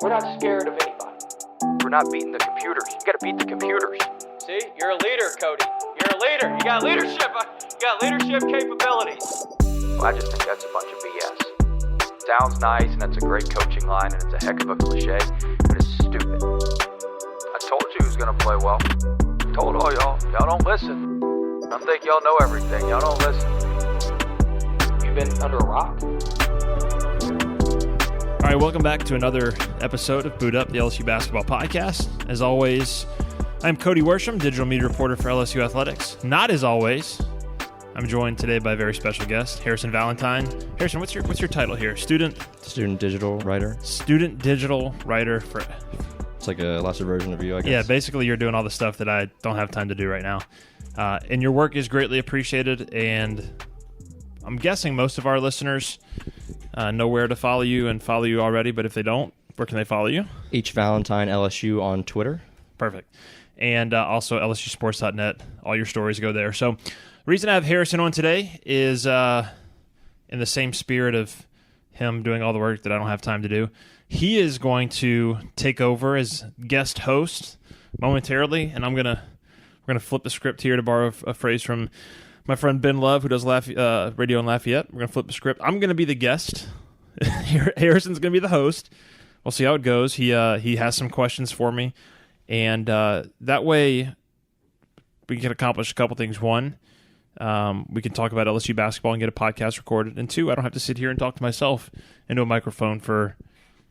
We're not scared of anybody. We're not beating the computers. You gotta beat the computers. See, you're a leader, Cody. You're a leader. You got leadership. You got leadership capabilities. Well, I just think that's a bunch of BS. Sounds nice, and that's a great coaching line, and it's a heck of a cliche, but it's stupid. I told you he was gonna play well. I told all y'all. Y'all don't listen. I think y'all know everything. Y'all don't listen. You've been under a rock. All right, welcome back to another episode of Boot Up, the LSU basketball podcast. As always, I'm Cody Worsham, digital media reporter for LSU Athletics. Not as always, I'm joined today by a very special guest, Harrison Valentine. Harrison, what's your title here? Student digital writer. Student digital writer for. It's like a lesser version of you, I guess. Yeah, basically you're doing all the stuff that I don't have time to do right now. And your work is greatly appreciated, and I'm guessing most of our listeners know where to follow you and follow you already, but if they don't, where can they follow you? H Valentine LSU on Twitter. Perfect. And also LSUsports.net. All your stories go there. So the reason I have Harrison on today is in the same spirit of him doing all the work that I don't have time to do. He is going to take over as guest host momentarily, and we're gonna flip the script here to borrow a phrase from my friend Ben Love, who does radio in Lafayette. We're going to flip the script. I'm going to be the guest. Harrison's going to be the host. We'll see how it goes. He has some questions for me. And that way we can accomplish a couple things. One, we can talk about LSU basketball and get a podcast recorded. And two, I don't have to sit here and talk to myself into a microphone for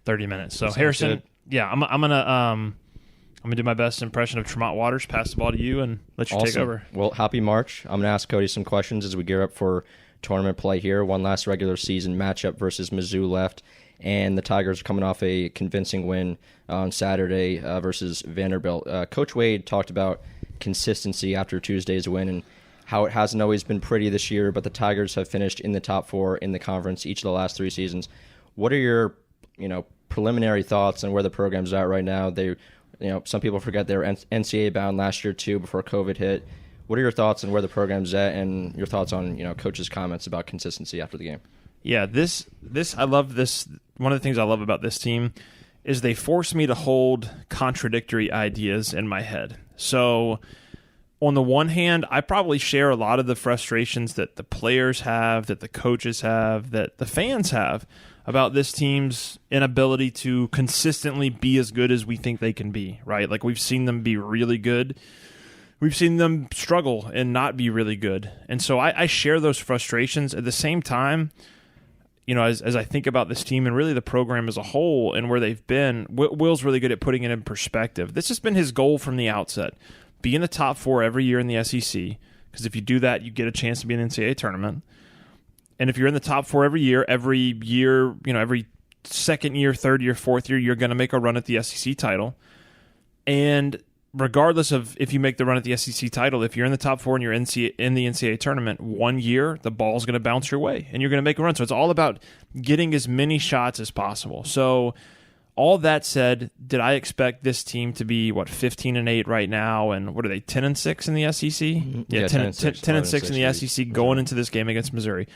30 minutes. So, Harrison, good. Yeah, I'm going to do my best impression of Tremont Waters, pass the ball to you, and let you take over. Well, happy March. I'm going to ask Cody some questions as we gear up for tournament play here. One last regular season matchup versus Mizzou left, and the Tigers are coming off a convincing win on Saturday versus Vanderbilt. Coach Wade talked about consistency after Tuesday's win and how it hasn't always been pretty this year, but the Tigers have finished in the top four in the conference each of the last three seasons. What are your preliminary thoughts on where the program's at right now? Some people forget they were NCAA bound last year too before COVID hit. What are your thoughts on where the program's at, and your thoughts on coach's comments about consistency after the game? Yeah, this I love this. One of the things I love about this team is they force me to hold contradictory ideas in my head. So on the one hand, I probably share a lot of the frustrations that the players have, that the coaches have, that the fans have about this team's inability to consistently be as good as we think they can be, right? Like, we've seen them be really good. We've seen them struggle and not be really good. And so I share those frustrations. At the same time, as I think about this team and really the program as a whole and where they've been, Will's really good at putting it in perspective. This has been his goal from the outset. Be in the top four every year in the SEC, because if you do that, you get a chance to be in the NCAA tournament. And if you're in the top four every year, every second year, third year, fourth year, you're going to make a run at the SEC title. And regardless of if you make the run at the SEC title, if you're in the top four and you're in the NCAA tournament, 1 year, the ball's going to bounce your way and you're going to make a run. So it's all about getting as many shots as possible. So all that said, did I expect this team to be, 15-8 right now? And what are they, 10-6 in the SEC? Mm-hmm. Yeah, 10-6 in the SEC going into this game against Missouri.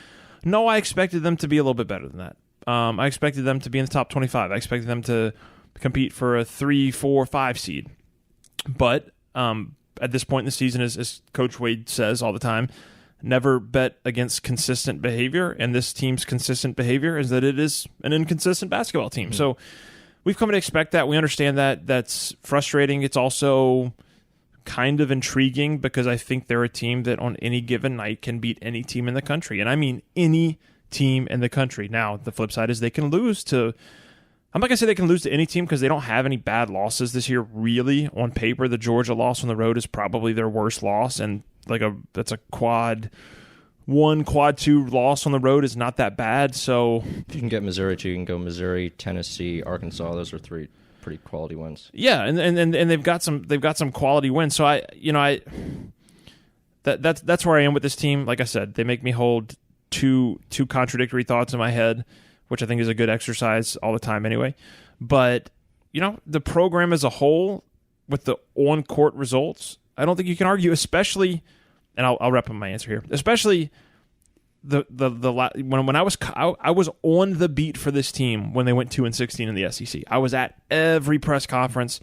No, I expected them to be a little bit better than that. I expected them to be in the top 25. I expected them to compete for a 3, 4, 5 seed. But at this point in the season, as Coach Wade says all the time, never bet against consistent behavior. And this team's consistent behavior is that it is an inconsistent basketball team. Mm-hmm. So we've come to expect that. We understand that. That's frustrating. It's also kind of intriguing because I think they're a team that on any given night can beat any team in the country. And I mean any team in the country. Now, the flip side is they can lose to... I'm not going to say they can lose to any team because they don't have any bad losses this year, really. On paper, the Georgia loss on the road is probably their worst loss, and that's a quad 1, quad 2 loss on the road is not that bad. So if you can get Missouri, you can go Missouri, Tennessee, Arkansas. Those are three pretty quality wins. Yeah, and they've got some quality wins. So that's where I am with this team. Like I said, they make me hold two contradictory thoughts in my head, which I think is a good exercise all the time anyway. But, the program as a whole, with the on-court results, I don't think you can argue, especially, and I'll wrap up my answer here, especially when I was on the beat for this team when they went 2-16 in the SEC. I was at every press conference.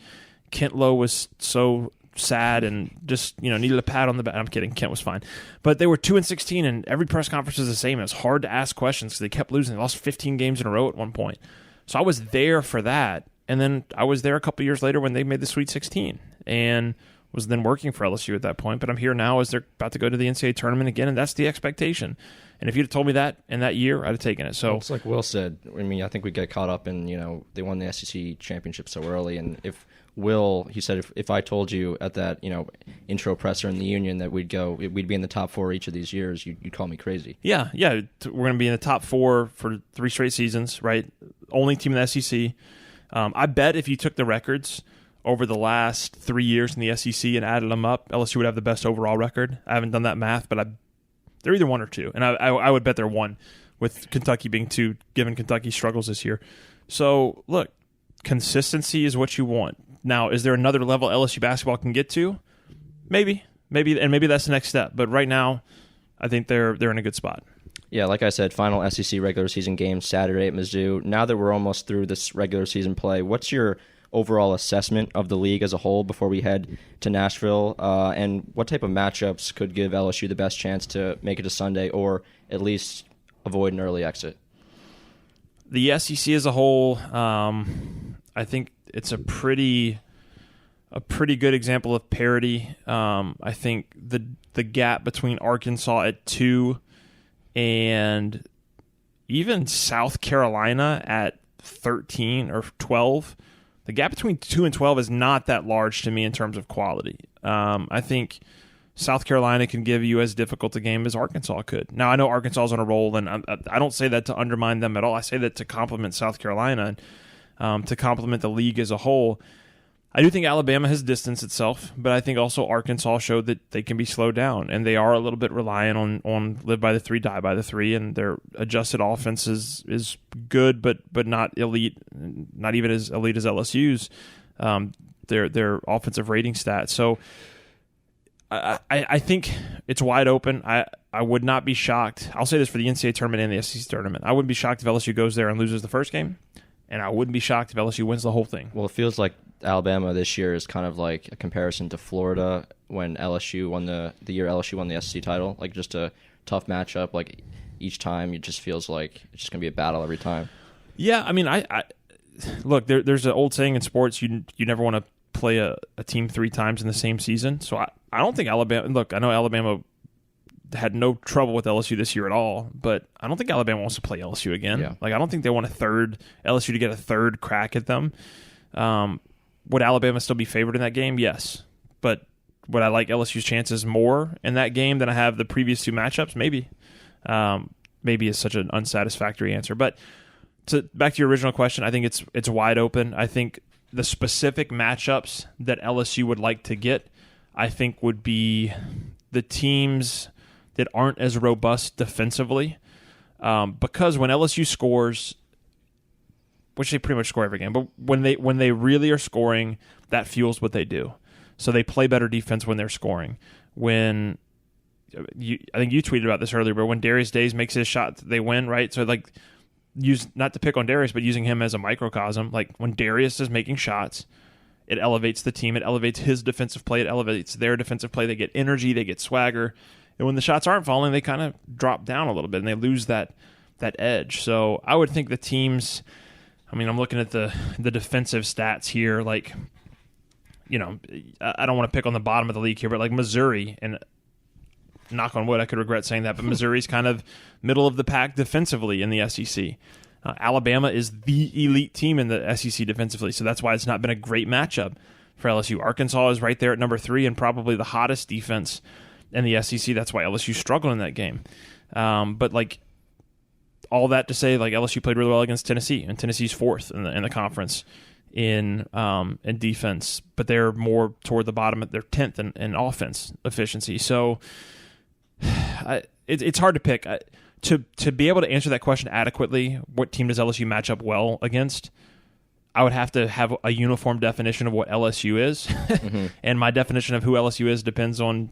Kent Lowe was so sad and just needed a pat on the back. I'm kidding. Kent was fine, but they were 2-16, and every press conference was the same. It was hard to ask questions because they kept losing. They lost 15 games in a row at one point. So I was there for that, and then I was there a couple years later when they made the Sweet 16, and was then working for LSU at that point. But I'm here now as they're about to go to the NCAA tournament again, and that's the expectation. And if you'd have told me that in that year, I'd have taken it. So it's like Will said. I mean, I think we get caught up in they won the SEC championship so early, and if he said if I told you at that intro presser in the Union that we'd be in the top 4 each of these years, you'd call me crazy. Yeah, we're going to be in the top 4 for 3 straight seasons, right? Only team in the SEC. I bet if you took the records over the last 3 years in the SEC and added them up, LSU would have the best overall record. I haven't done that math, but they're either 1 or 2, and I would bet they're 1, with Kentucky being 2, given Kentucky's struggles this year. So look, consistency is what you want. Now, is there another level LSU basketball can get to? Maybe, and maybe that's the next step. But right now, I think they're in a good spot. Yeah, like I said, final SEC regular season game Saturday at Mizzou. Now that we're almost through this regular season play, what's your overall assessment of the league as a whole before we head to Nashville? And what type of matchups could give LSU the best chance to make it to Sunday, or at least avoid an early exit? The SEC as a whole, I think it's a pretty good example of parity. I think the gap between Arkansas at 2 and even South Carolina at 13 or 12, the gap between 2 and 12 is not that large to me in terms of quality. I think South Carolina can give you as difficult a game as Arkansas could. Now, I know Arkansas is on a roll, and I don't say that to undermine them at all. I say that to compliment South Carolina, to compliment the league as a whole. I do think Alabama has distanced itself, but I think also Arkansas showed that they can be slowed down, and they are a little bit reliant on live by the 3, die by the 3, and their adjusted offense is good, but not elite, not even as elite as LSU's. Their offensive rating stats. So I think it's wide open. I would not be shocked. I'll say this for the NCAA tournament and the SEC tournament. I wouldn't be shocked if LSU goes there and loses the first game, and I wouldn't be shocked if LSU wins the whole thing. Well, it feels like Alabama this year is kind of like a comparison to Florida when LSU won the year LSU won the SEC title. Like, just a tough matchup. Like, each time it just feels like it's just going to be a battle every time. Yeah, I mean, I look, there's an old saying in sports, you never want to play a team 3 times in the same season. So I don't think Alabama – look, I know Alabama had no trouble with LSU this year at all, but I don't think Alabama wants to play LSU again. Yeah. Like, I don't think they want LSU to get a third crack at them. Would Alabama still be favored in that game? Yes. But would I like LSU's chances more in that game than I have the previous 2 matchups? Maybe. Maybe is such an unsatisfactory answer. But back to your original question, I think it's wide open. I think the specific matchups that LSU would like to get, I think, would be the teams that aren't as robust defensively. Because when LSU scores, which they pretty much score every game, but when they really are scoring, that fuels what they do. So they play better defense when they're scoring. I think you tweeted about this earlier, but when Darius Days makes his shot, they win, right? So like, not to pick on Darius, but using him as a microcosm, like when Darius is making shots, it elevates the team, it elevates his defensive play, it elevates their defensive play. They get energy, they get swagger, and when the shots aren't falling, they kind of drop down a little bit and they lose that edge. So I would think the teams. I mean, I'm looking at the defensive stats here. Like, I don't want to pick on the bottom of the league here, but like Missouri, and knock on wood, I could regret saying that, but Missouri's kind of middle of the pack defensively in the SEC. Alabama is the elite team in the SEC defensively, so that's why it's not been a great matchup for LSU. Arkansas is right there at number 3 and probably the hottest defense in the SEC. That's why LSU struggled in that game. But like, all that to say, like, LSU played really well against Tennessee, and Tennessee's 4th in the conference in defense, but they're more toward the bottom. They're 10th in offense efficiency. So it's hard to pick. To be able to answer that question adequately, what team does LSU match up well against? I would have to have a uniform definition of what LSU is, mm-hmm. And my definition of who LSU is depends on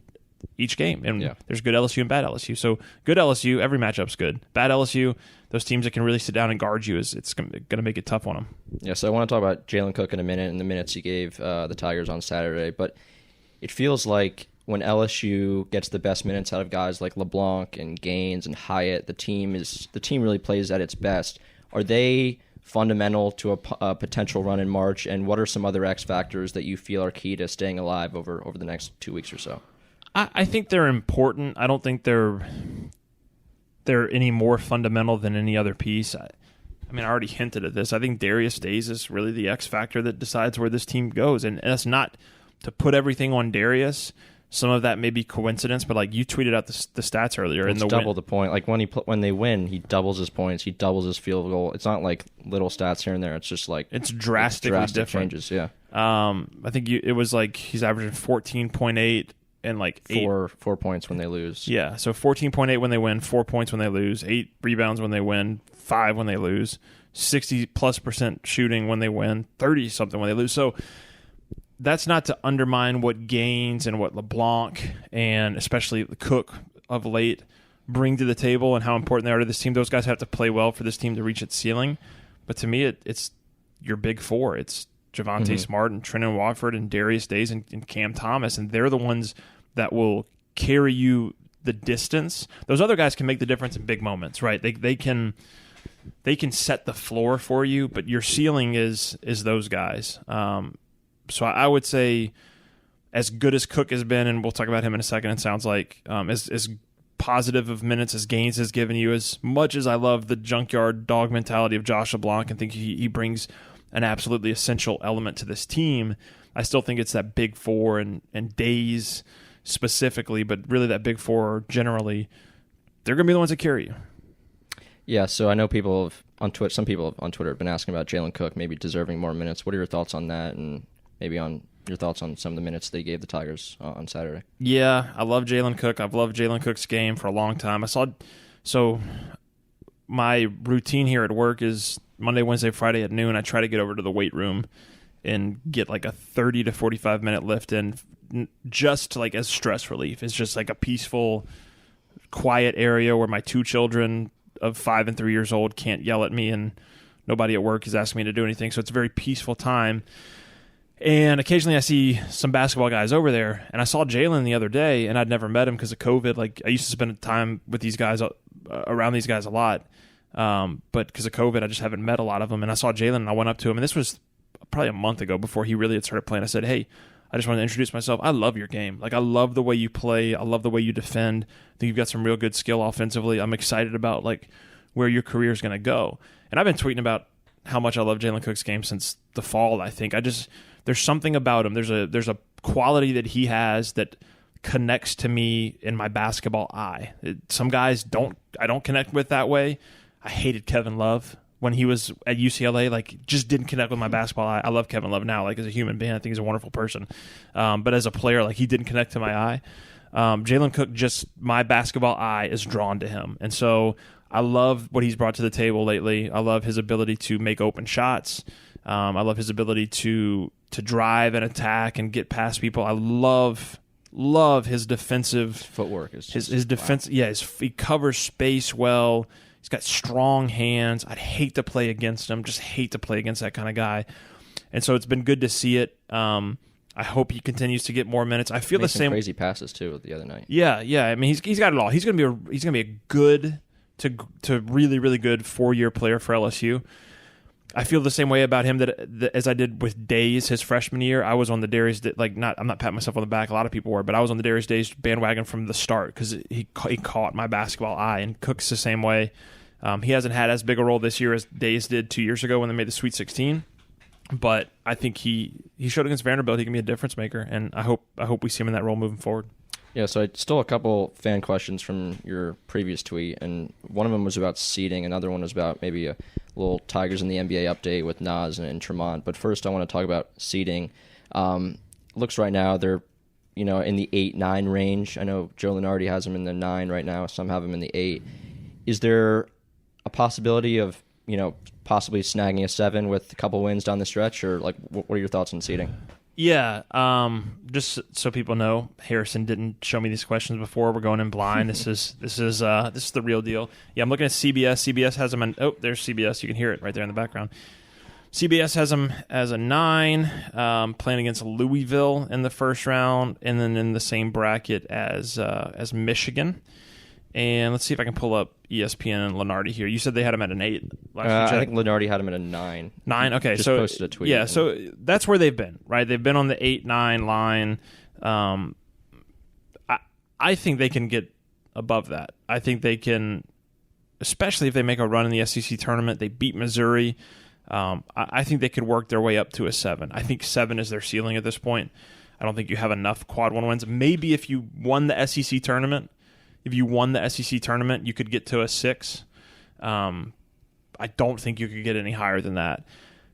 each game. And Yeah. there's good LSU and bad LSU. So good LSU, every matchup's good. Bad LSU, those teams that can really sit down and guard you, it's going to make it tough on them. Yeah, so I want to talk about Jalen Cook in a minute and the minutes he gave the Tigers on Saturday. But it feels like when LSU gets the best minutes out of guys like LeBlanc and Gaines and Hyatt, the team really plays at its best. Are they fundamental to a potential run in March? And what are some other X factors that you feel are key to staying alive over the next 2 weeks or so? I think they're important. I don't think they're any more fundamental than any other piece. I mean, I already hinted at this. I think Darius Days is really the X factor that decides where this team goes. And that's not to put everything on Darius. Some of that may be coincidence, but like you tweeted out the stats earlier. It's double the point. Like when they win, he doubles his points. He doubles his field goal. It's not like little stats here and there. It's just like it's drastic different changes. Yeah. I think it was like he's averaging 14.8 and like 4 points when they lose. Yeah, so 14.8 when they win, 4 points when they lose, 8 rebounds when they win, 5 when they lose, 60+% shooting when they win, 30 something when they lose. So that's not to undermine what Gaines and what LeBlanc and especially Cook of late bring to the table and how important they are to this team. Those guys have to play well for this team to reach its ceiling. But to me, it's your big four. It's Javonte Smart and Trenton Watford and Darius Days and Cam Thomas, and they're the ones that will carry you the distance. Those other guys can make the difference in big moments, right? They can set the floor for you, but your ceiling is those guys. So I would say as good as Cook has been, and we'll talk about him in a second, it sounds like, as positive of minutes as Gaines has given you, as much as I love the junkyard dog mentality of Josh LeBlanc and think he brings an absolutely essential element to this team, I still think it's that big four and Days specifically, but really that big four generally, they're going to be the ones that carry you. Yeah, so I know some people on Twitter have been asking about Jalen Cook maybe deserving more minutes. What are your thoughts on that, and maybe on your thoughts on some of the minutes they gave the Tigers on Saturday? Yeah, I love Jalen Cook. I've loved Jalen Cook's game for a long time. So my routine here at work is Monday, Wednesday, Friday at noon. I try to get over to the weight room and get like a 30 to 45 minute lift in, just like as stress relief. It's just like a peaceful, quiet area where my 2 children of 5 and 3 years old can't yell at me, and nobody at work is asking me to do anything. So it's a very peaceful time. And occasionally I see some basketball guys over there, and I saw Jalen the other day, and I'd never met him because of COVID. Like, I used to spend time with these guys, around these guys a lot, but because of COVID, I just haven't met a lot of them. And I saw Jalen, and I went up to him, and this was probably a month ago before he really had started playing. I said, "Hey, I just want to introduce myself. I love your game. Like, I love the way you play. I love the way you defend. I think you've got some real good skill offensively. I'm excited about like where your career is going to go." And I've been tweeting about how much I love Jalen Cook's game since the fall. I think there's something about him. There's a quality that he has that connects to me in my basketball eye. Some guys I don't connect with that way. I hated Kevin Love when he was at UCLA. Like, just didn't connect with my basketball eye. I love Kevin Love now. Like, as a human being, I think he's a wonderful person. But as a player, like, he didn't connect to my eye. Jalen Cook, just my basketball eye is drawn to him, and so I love what he's brought to the table lately. I love his ability to make open shots. I love his ability to drive and attack and get past people. I love his defensive footwork. Is his defense. Wow. Yeah, he covers space well. He's got strong hands. I'd hate to play against him. Just hate to play against that kind of guy. And so it's been good to see it. I hope he continues to get more minutes. I feel the same. Crazy passes too the other night. Yeah. I mean, he's got it all. He's gonna be a good to really, really good 4-year player for LSU. I feel the same way about him that as I did with Days his freshman year. I was on the Darius, I'm not patting myself on the back. A lot of people were, but I was on the Darius Days bandwagon from the start because he caught my basketball eye. And Cook's the same way. He hasn't had as big a role this year as Days did 2 years ago when they made the Sweet 16. But I think he showed against Vanderbilt he can be a difference maker, and I hope we see him in that role moving forward. Yeah, so I stole a couple fan questions from your previous tweet, and one of them was about seeding. Another one was about maybe a little Tigers in the NBA update with Nas and Tremont. But first, I want to talk about seeding. Looks right now they're in the 8-9 range. I know Joe Lunardi has them in the 9 right now. Some have them in the 8. Is there a possibility of possibly snagging a 7 with a couple wins down the stretch, or like what are your thoughts on seeding? Yeah, just so people know, Harrison didn't show me these questions before. We're going in blind. This is the real deal. Yeah, I'm looking at CBS. CBS has them. There's CBS. You can hear it right there in the background. CBS has them as a 9, playing against Louisville in the first round, and then in the same bracket as Michigan. And let's see if I can pull up ESPN and Lenardi here. You said they had him at an 8 last I think Lenardi had him at a 9. 9? Okay, Just so posted a tweet. Yeah, so that's where they've been, right? They've been on the 8-9 line. I think they can get above that. I think they can, especially if they make a run in the SEC tournament. They beat Missouri. I think they could work their way up to a 7. I think 7 is their ceiling at this point. I don't think you have enough quad 1 wins. Maybe if you won the SEC tournament, you could get to a 6. I don't think you could get any higher than that.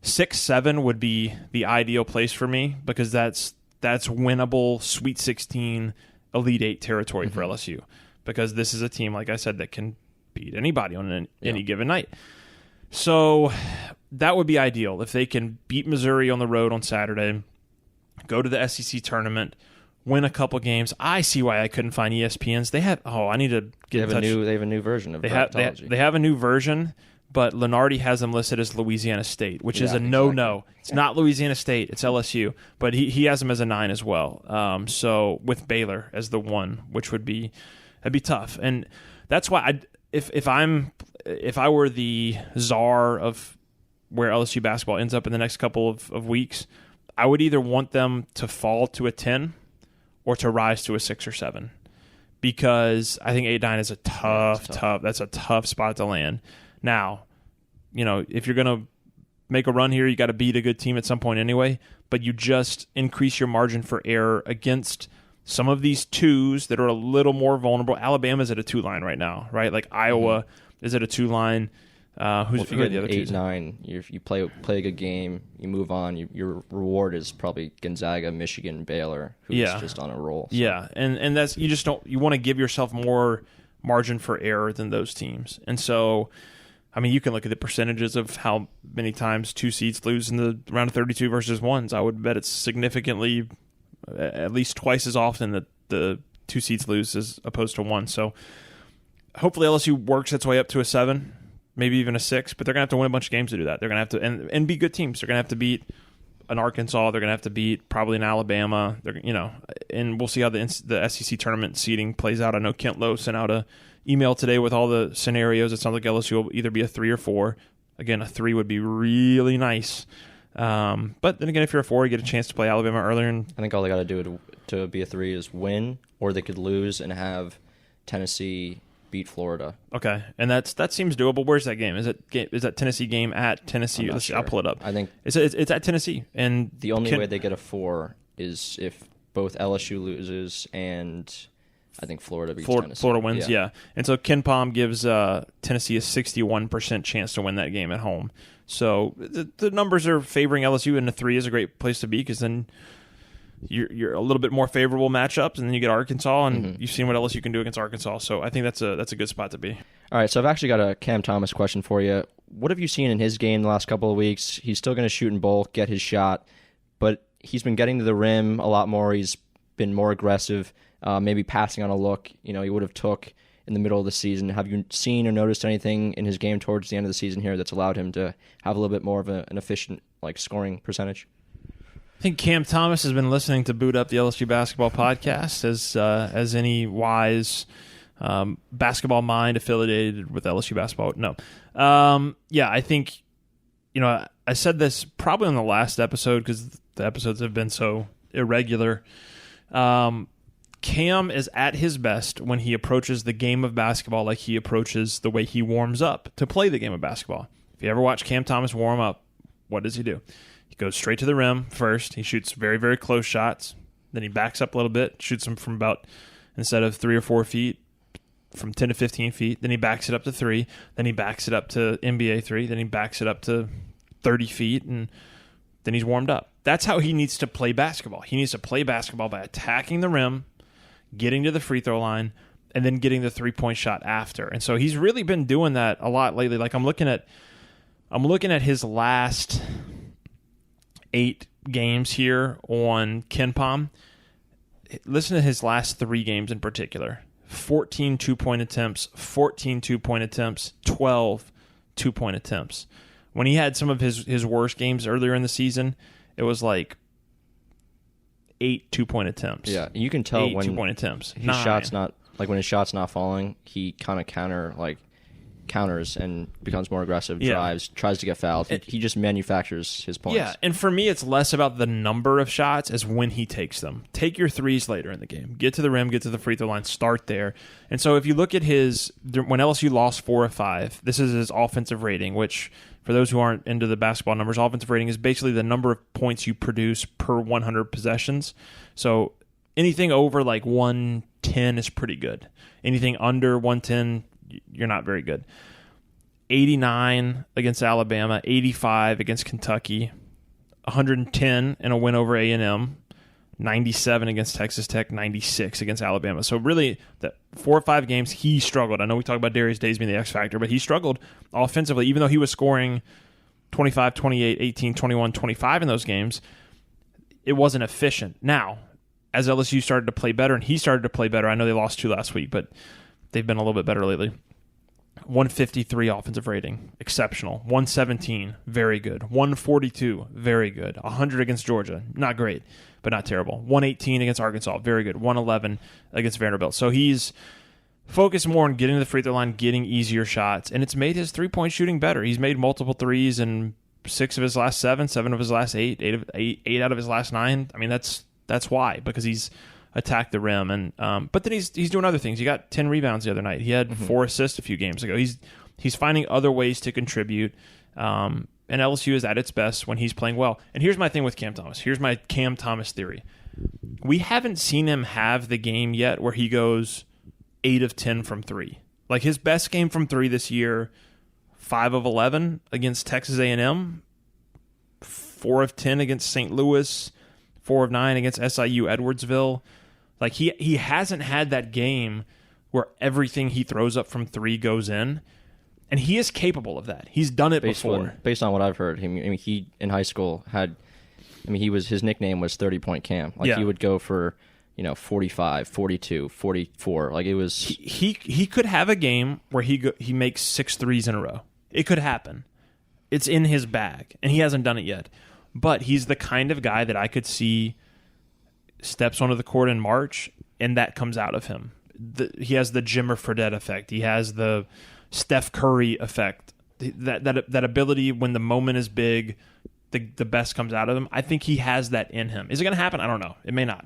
6-7 would be the ideal place for me because that's winnable Sweet 16, Elite 8 territory for LSU. Because this is a team, like I said, that can beat anybody on any given night. So that would be ideal if they can beat Missouri on the road on Saturday, go to the SEC tournament, win a couple games. I see why I couldn't find ESPN's. They have. I need to get in touch. They have a new version of bracketology. They have a new version, but Lenardi has them listed as Louisiana State, which is a no-no. It's not Louisiana State. It's LSU, but he has them as a 9 as well. So with Baylor as the 1, which that'd be tough, and that's why if I were the czar of where LSU basketball ends up in the next couple of weeks, I would either want them to fall to a 10 or to rise to a 6 or 7, because I think 8-9 is a tough spot to land. Now, if you're going to make a run here, you got to beat a good team at some point anyway, but you just increase your margin for error against some of these 2s that are a little more vulnerable. Alabama's at a 2 line right now, right? Like Iowa is at a 2 line. If you get the other 8-9, you play a good game, you move on. Your reward is probably Gonzaga, Michigan, Baylor, who's just on a roll. So. Yeah, and that's you want to give yourself more margin for error than those teams. And so, I mean, you can look at the percentages of how many times 2 seeds lose in the round of 32 versus 1s. I would bet it's significantly, at least twice as often that the 2 seeds lose as opposed to 1. So hopefully LSU works its way up to a 7. Maybe even a 6, but they're going to have to win a bunch of games to do that. They're going to have to and be good teams. They're going to have to beat an Arkansas. They're going to have to beat probably an Alabama. And we'll see how the SEC tournament seeding plays out. I know Kent Lowe sent out a email today with all the scenarios. It sounds like LSU will either be a 3 or 4. Again, a 3 would be really nice. But then again, if you're a 4, you get a chance to play Alabama earlier. And I think all they got to do to be a 3 is win, or they could lose and have Tennessee beat Florida. Okay, and that seems doable. Where's that game? Is that Tennessee game at Tennessee? Sure. I'll pull it up. I think it's at Tennessee, and the only way they get a 4 is if both LSU loses and I think Florida beats Tennessee. Florida wins, yeah. And so Ken Pom gives Tennessee a 61% chance to win that game at home. So the numbers are favoring LSU, and a 3 is a great place to be because then you're a little bit more favorable matchups, and then you get Arkansas, and you've seen what LSU can do against Arkansas. So I think that's a good spot to be. All right, so I've actually got a Cam Thomas question for you. What have you seen in his game the last couple of weeks? He's still going to shoot and bowl, get his shot, but he's been getting to the rim a lot more. He's been more aggressive, maybe passing on a look. He would have took in the middle of the season. Have you seen or noticed anything in his game towards the end of the season here that's allowed him to have a little bit more of an efficient scoring percentage? I think Cam Thomas has been listening to Boot Up the LSU Basketball Podcast as any wise basketball mind affiliated with LSU basketball. No. I think, I said this probably on the last episode because the episodes have been so irregular. Cam is at his best when he approaches the game of basketball like he approaches the way he warms up to play the game of basketball. If you ever watch Cam Thomas warm up, what does he do? He goes straight to the rim first. He shoots very, very close shots. Then he backs up a little bit, shoots them from about, instead of 3 or 4 feet, from 10 to 15 feet. Then he backs it up to 3. Then he backs it up to NBA 3. Then he backs it up to 30 feet, and then he's warmed up. That's how he needs to play basketball. He needs to play basketball by attacking the rim, getting to the free throw line, and then getting the three-point shot after. And so he's really been doing that a lot lately. I'm looking at his last 8 games here on KenPom. Listen to his last 3 games in particular. 14 2-point attempts, 14 2-point attempts, 12 2-point attempts. When he had some of his worst games earlier in the season, it was like 8 2-point attempts. Yeah, you can tell 8 when 2-point attempts. his 9. shot's not when his shot's not falling, he kind of counters and becomes more aggressive, Yeah. drives, tries to get fouled. He just manufactures his points. Yeah, and for me, it's less about the number of shots as when he takes them. Take your threes later in the game. Get to the rim, get to the free throw line, start there. And so if you look at when LSU lost 4 of 5, this is his offensive rating, which for those who aren't into the basketball numbers, offensive rating is basically the number of points you produce per 100 possessions. So anything over like 110 is pretty good. Anything under 110, you're not very good. 89 against Alabama, 85 against Kentucky, 110 in a win over A&M, 97 against Texas Tech, 96 against Alabama. So really, the 4 or 5 games, he struggled. I know we talk about Darius Days being the X factor, but he struggled offensively, even though he was scoring 25, 28, 18, 21, 25 in those games. It wasn't efficient. Now, as LSU started to play better and he started to play better, I know they lost 2 last week, but they've been a little bit better lately. 153 offensive rating, exceptional. 117, very good. 142, very good. 100 against Georgia, not great, but not terrible. 118 against Arkansas, very good. 111 against Vanderbilt. So he's focused more on getting to the free throw line, getting easier shots, and it's made his three-point shooting better. He's made multiple threes in 6 of his last 7, 7 of his last 8, 8 out of his last 9. I mean, that's why, because he's attack the rim, and but then he's doing other things. He got 10 rebounds the other night. He had 4 assists a few games ago. He's finding other ways to contribute, and LSU is at its best when he's playing well. And here's my thing with Cam Thomas. Here's my Cam Thomas theory. We haven't seen him have the game yet where he goes 8 of 10 from 3. Like his best game from 3 this year, 5 of 11 against Texas A&M, 4 of 10 against St. Louis, 4 of 9 against SIU Edwardsville. Like he hasn't had that game where everything he throws up from 3 goes in, and he is capable of that. He's done it before. Based on what I've heard, he in high school had, his nickname was 30-point Cam. Like he would go for 45, 42, 44. Like it was he could have a game where he makes 6 threes in a row. It could happen. It's in his bag, and he hasn't done it yet. But he's the kind of guy that I could see steps onto the court in March, and that comes out of him. He has the Jimmer Fredette effect. He has the Steph Curry effect. That ability when the moment is big, the best comes out of him. I think he has that in him. Is it going to happen? I don't know. It may not.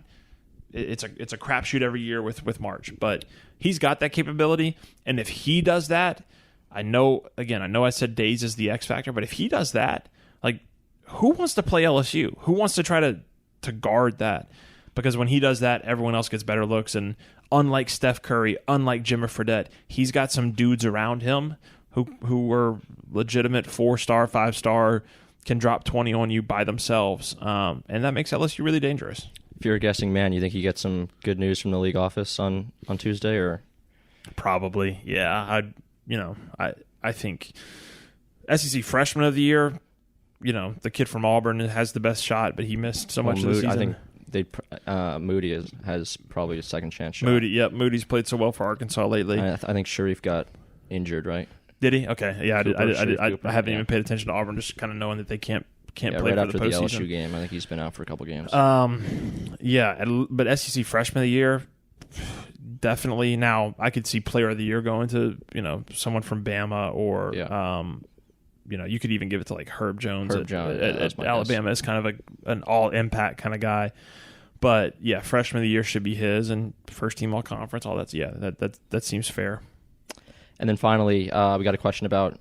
It's a crapshoot every year with March, but he's got that capability. And if he does that, I know I said Days is the X factor, but if he does that, like, who wants to play LSU? Who wants to try to guard that? Because when he does that, everyone else gets better looks. And unlike Steph Curry, unlike Jimmer Fredette, he's got some dudes around him who were legitimate 4-star, 5-star, can drop 20 on you by themselves. And that makes LSU really dangerous. If you're a guessing man, you think you get some good news from the league office on Tuesday, or? Probably, yeah. I think SEC Freshman of the Year, the kid from Auburn has the best shot, but he missed so much of the season. I think Moody has probably a second chance shot. Moody's played so well for Arkansas lately. I think Sharif got injured, right? Did he? Okay, yeah. I haven't even paid attention to Auburn, just kind of knowing that they can't play right for after the postseason. LSU game. I think he's been out for a couple games. But SEC Freshman of the Year, definitely. Now I could see Player of the Year going to someone from Bama or you could even give it to like Herb Jones at Alabama as kind of an all impact kind of guy. But yeah, Freshman of the Year should be his, and first team all conference. All that seems fair. And then finally, we got a question about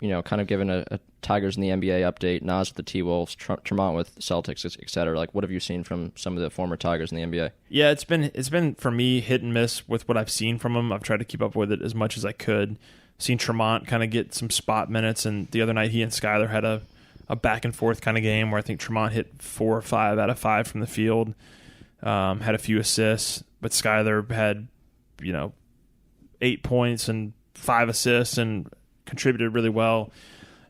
kind of giving a Tigers in the NBA update. Nas with the T-Wolves, Tremont with Celtics, etc. Like, what have you seen from some of the former Tigers in the NBA? Yeah, it's been for me hit and miss with what I've seen from them. I've tried to keep up with it as much as I could. Seen Tremont kind of get some spot minutes, and the other night he and Skyler had a back and forth kind of game where I think Tremont hit 4 or 5 out of 5 from the field, had a few assists, but Skyler had 8 points and 5 assists and contributed really well.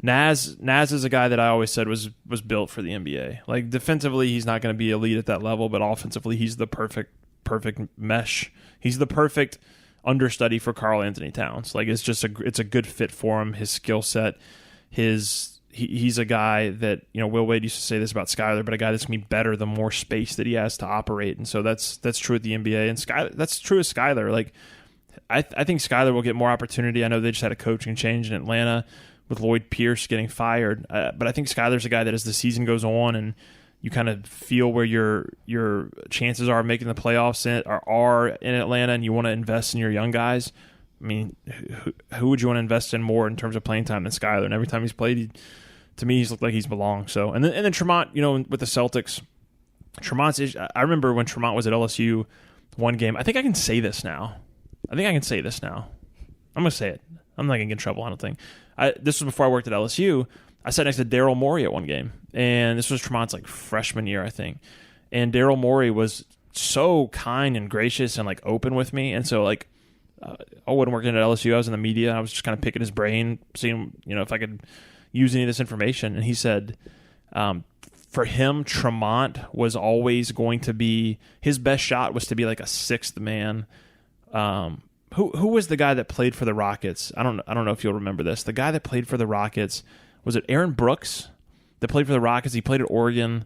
Naz is a guy that I always said was built for the NBA. Like defensively, he's not going to be elite at that level, but offensively, he's the perfect mesh. He's the perfect understudy for Karl Anthony Towns. Like it's a good fit for him. His skill set, he's a guy that, you know, Will Wade used to say this about Skylar, but a guy that's going to be better the more space that he has to operate. And so that's true at the NBA, and that's true of Skylar. Like I think Skylar will get more opportunity. I know they just had a coaching change in Atlanta with Lloyd Pierce getting fired, but I think Skylar's a guy that as the season goes on and you kind of feel where your chances are of making the playoffs are in Atlanta, and you want to invest in your young guys. I mean, who would you want to invest in more in terms of playing time than Skylar? And every time he's played, to me, he's looked like he's belonged. So, and then Tremont, you know, with the Celtics, I remember when Tremont was at LSU, one game. I think I can say this now. I'm going to say it. I'm not going to get in trouble, I don't think. This was before I worked at LSU. I sat next to Daryl Morey at one game, and this was Tremont's like freshman year, I think. And Daryl Morey was so kind and gracious and like open with me. And so like I wasn't working at LSU. I was in the media. I was just kind of picking his brain, seeing, you know, if I could use any of this information. And he said, for him, Tremont was always going to be, his best shot was to be like a sixth man. Who was the guy that played for the Rockets? I don't know if you'll remember this. The guy that played for the Rockets, was it Aaron Brooks that played for the Rockets? He played at Oregon,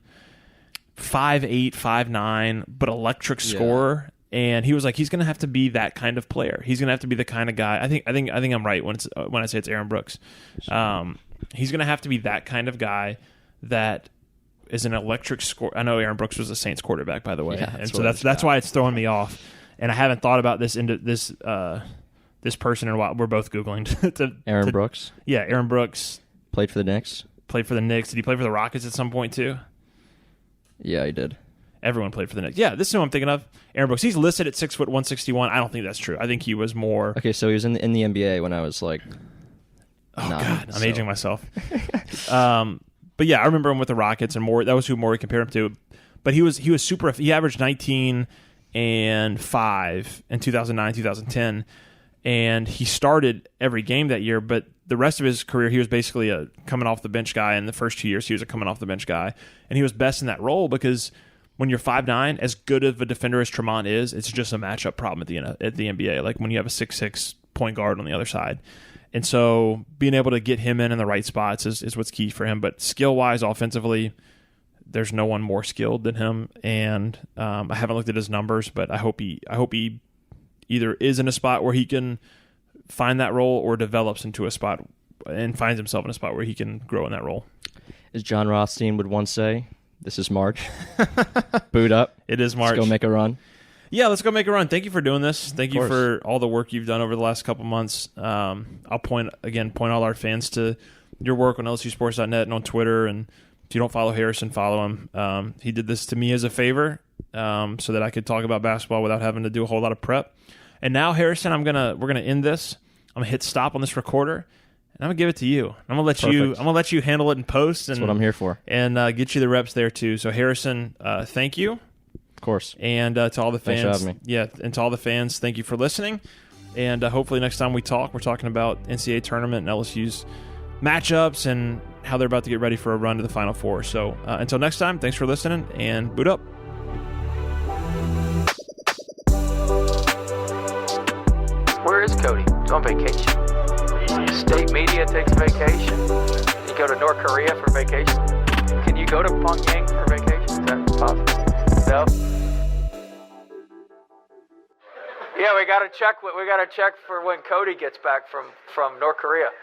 5'8", 5'9", but electric scorer. And he was like, he's going to have to be that kind of player. He's going to have to be the kind of guy. I think I'm right when I say it's Aaron Brooks. He's going to have to be that kind of guy that is an electric scorer. I know Aaron Brooks was the Saints quarterback, by the way, and so that's why it's throwing me off. And I haven't thought about this this person in a while. We're both Googling. Aaron Brooks? Yeah, Aaron Brooks. Played for the Knicks? Played for the Knicks. Did he play for the Rockets at some point too? Yeah, he did. Everyone played for the Knicks. Yeah, this is who I'm thinking of. Aaron Brooks. He's listed at 6'1", 161. I don't think that's true. I think he was more... Okay, so he was in the NBA when I was like... Oh, God. I'm aging myself. But yeah, I remember him with the Rockets, and that was who Morey compared him to. But he was super... He averaged 19 and 5 in 2009, 2010. And he started every game that year, but the rest of his career, he was basically a coming off the bench guy. In the first 2 years, he was a coming off the bench guy. And he was best in that role because when you're 5'9", as good of a defender as Tremont is, it's just a matchup problem at the NBA. Like when you have a 6'6" point guard on the other side. And so being able to get him in the right spots is what's key for him. But skill-wise, offensively, there's no one more skilled than him. And I haven't looked at his numbers, but I hope he either is in a spot where he can find that role or develops into a spot and finds himself in a spot where he can grow in that role. As John Rothstein would once say, this is March. Boot up. It is March. Let's go make a run. Yeah, let's go make a run. Thank you for doing this. Thank you for all the work you've done over the last couple months. I'll point all our fans to your work on LSUsports.net and on Twitter. And if you don't follow Harrison, follow him. He did this to me as a favor so that I could talk about basketball without having to do a whole lot of prep. And now, Harrison, we're gonna end this. I'm gonna hit stop on this recorder, and I'm gonna give it to you. I'm gonna let you handle it in post. That's what I'm here for. And get you the reps there too. So, Harrison, thank you. Of course. And to all the fans, thanks for having me. Yeah, and to all the fans, thank you for listening. And hopefully next time we talk, we're talking about NCAA tournament and LSU's matchups and how they're about to get ready for a run to the Final Four. So until next time, thanks for listening, and boot up. Where is Cody? He's on vacation. State media takes vacation. You go to North Korea for vacation. Can you go to Pyongyang for vacation? Is that possible? No. Yeah, we gotta check for when Cody gets back from North Korea.